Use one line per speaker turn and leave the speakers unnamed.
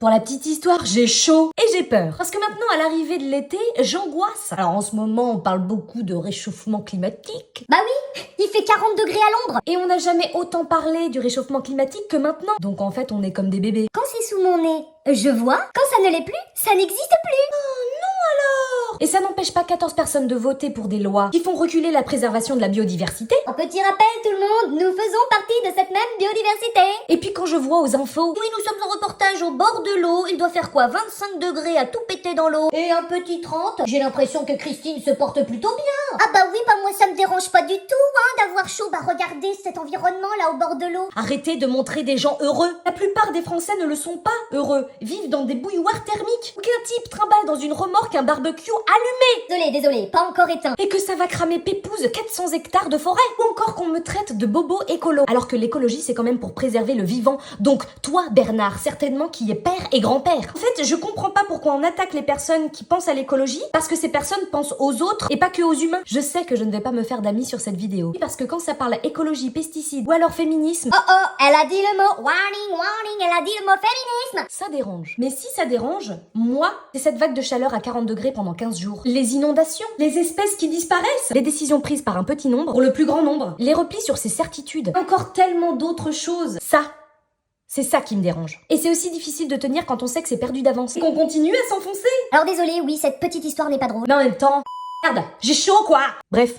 Pour la petite histoire, j'ai chaud et j'ai peur. Parce que maintenant, à l'arrivée de l'été, j'angoisse. Alors en ce moment, on parle beaucoup de réchauffement climatique.
Bah oui, il fait 40 degrés à Londres.
Et on n'a jamais autant parlé du réchauffement climatique que maintenant. Donc en fait, on est comme des bébés.
Quand c'est sous mon nez, je vois. Quand ça ne l'est plus, ça n'existe plus.
Et ça n'empêche pas 14 personnes de voter pour des lois qui font reculer la préservation de la biodiversité.
Un petit rappel tout le monde, nous faisons partie de cette même biodiversité.
Et puis quand je vois aux infos,
Oui, nous sommes en reportage au bord de l'eau. Il doit faire quoi, 25 degrés à tout péter dans l'eau. Et un petit 30. J'ai l'impression que Christine se porte plutôt bien. Ah bah oui, bah moi ça me dérange pas du tout, d'avoir chaud. Bah regardez cet environnement là au bord de l'eau.
arrêtez de montrer des gens heureux. La plupart des Français ne le sont pas heureux, vivent dans des bouilloires thermiques, ou qu'un type trimballe dans une remorque un barbecue allumé,
Désolé, pas encore éteint.
et que ça va cramer pépouze 400 hectares de forêt, ou encore qu'on me traite de bobo écolo, alors que l'écologie c'est quand même pour préserver le vivant. Donc toi Bernard, certainement qui est père et grand-père. En fait, je comprends pas pourquoi on attaque les personnes qui pensent à l'écologie, parce que ces personnes pensent aux autres et pas que aux humains. Je sais que je ne vais pas me faire d'amis sur cette vidéo, parce que quand ça parle écologie, pesticides ou alors féminisme,
Oh, elle a dit le mot warning, elle a dit le mot féminisme.
ça dérange. Mais si ça dérange, moi, c'est cette vague de chaleur à 40 degrés pendant 15 jours. Les inondations, les espèces qui disparaissent, les décisions prises par un petit nombre pour le plus grand nombre, les replis sur ses certitudes, encore tellement d'autres choses. Ça, c'est ça qui me dérange. Et c'est aussi difficile de tenir quand on sait que c'est perdu d'avance. Et qu'on continue à s'enfoncer.
Alors désolé, oui, cette petite histoire n'est pas drôle.
Mais en même temps, merde, j'ai chaud quoi. Bref,